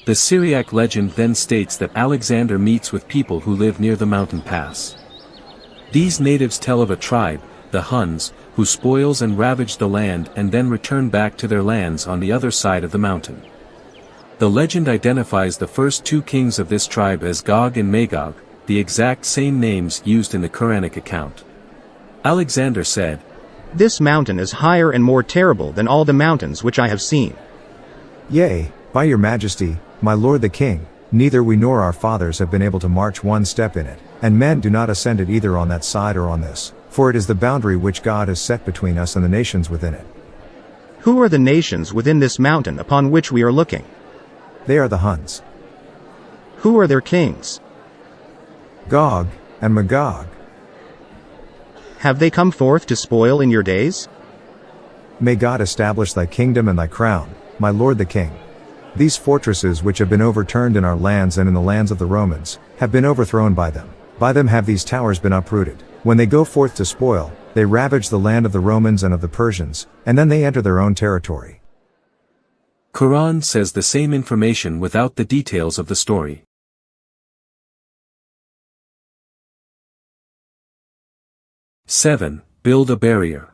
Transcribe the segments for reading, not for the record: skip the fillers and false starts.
The Syriac legend then states that Alexander meets with people who live near the mountain pass. These natives tell of a tribe, the Huns, who spoils and ravage the land and then return back to their lands on the other side of the mountain. The legend identifies the first two kings of this tribe as Gog and Magog, the exact same names used in the Quranic account. Alexander said, "This mountain is higher and more terrible than all the mountains which I have seen." Yea, by your majesty, my lord the king, neither we nor our fathers have been able to march one step in it, and men do not ascend it either on that side or on this, for it is the boundary which God has set between us and the nations within it. Who are the nations within this mountain upon which we are looking? They are the Huns. Who are their kings? Gog and Magog. Have they come forth to spoil in your days? May God establish thy kingdom and thy crown, my lord the king. These fortresses which have been overturned in our lands and in the lands of the Romans, have been overthrown by them. By them have these towers been uprooted. When they go forth to spoil, they ravage the land of the Romans and of the Persians, and then they enter their own territory. Quran says the same information without the details of the story. Seven. Build a barrier.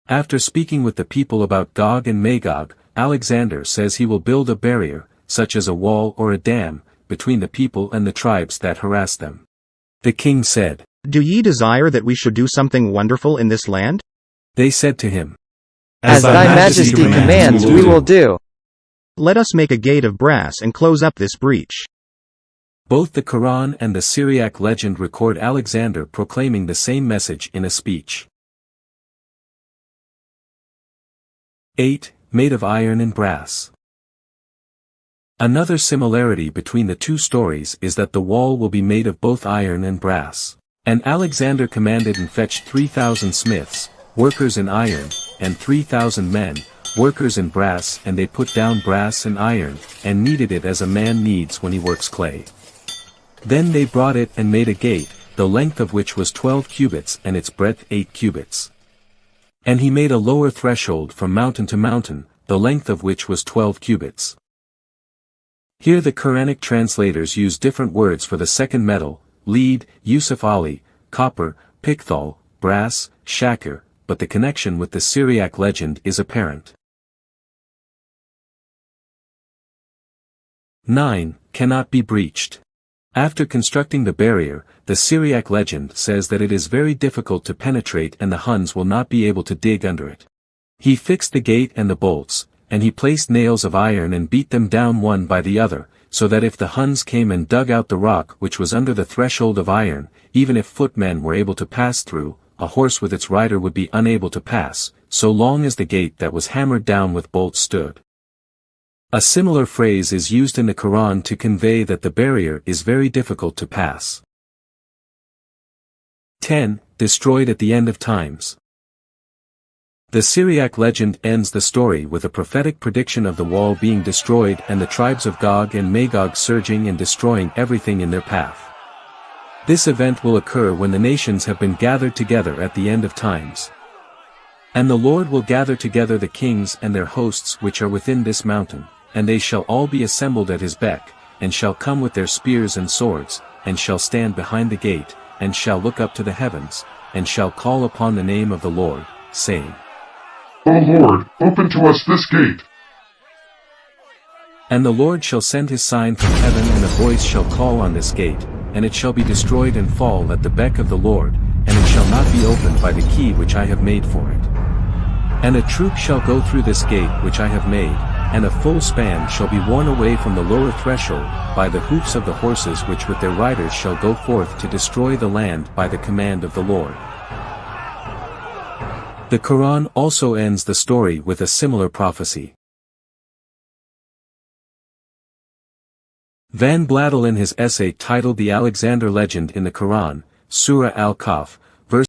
After speaking with the people about Gog and Magog, Alexander says he will build a barrier, such as a wall or a dam, between the people and the tribes that harass them. The king said, "Do ye desire that we should do something wonderful in this land?" They said to him, "As thy majesty commands, we will do." "Let us make a gate of brass and close up this breach." Both the Quran and the Syriac legend record Alexander proclaiming the same message in a speech. 8. Made of iron and brass. Another similarity between the two stories is that the wall will be made of both iron and brass. And Alexander commanded and fetched 3,000 smiths, workers in iron, and 3,000 men, workers in brass, and they put down brass and iron, and kneaded it as a man kneads when he works clay. Then they brought it and made a gate, the length of which was 12 cubits and its breadth 8 cubits. And he made a lower threshold from mountain to mountain, the length of which was 12 cubits. Here the Quranic translators use different words for the second metal: lead, Yusuf Ali, copper, picthol, brass, shakir, but the connection with the Syriac legend is apparent. 9. Cannot be breached. After constructing the barrier, the Syriac legend says that it is very difficult to penetrate and the Huns will not be able to dig under it. He fixed the gate and the bolts, and he placed nails of iron and beat them down one by the other, so that if the Huns came and dug out the rock which was under the threshold of iron, even if footmen were able to pass through, a horse with its rider would be unable to pass, so long as the gate that was hammered down with bolts stood. A similar phrase is used in the Quran to convey that the barrier is very difficult to pass. 10. Destroyed at the end of times. The Syriac legend ends the story with a prophetic prediction of the wall being destroyed and the tribes of Gog and Magog surging and destroying everything in their path. This event will occur when the nations have been gathered together at the end of times. And the Lord will gather together the kings and their hosts which are within this mountain, and they shall all be assembled at his beck, and shall come with their spears and swords, and shall stand behind the gate, and shall look up to the heavens, and shall call upon the name of the Lord, saying, O Lord, open to us this gate. And the Lord shall send his sign from heaven, and a voice shall call on this gate, and it shall be destroyed and fall at the beck of the Lord, and it shall not be opened by the key which I have made for it. And a troop shall go through this gate which I have made, and a full span shall be worn away from the lower threshold, by the hoofs of the horses which with their riders shall go forth to destroy the land by the command of the Lord. The Quran also ends the story with a similar prophecy. Van Bladel in his essay titled The Alexander Legend in the Quran, Surah al-Kahf,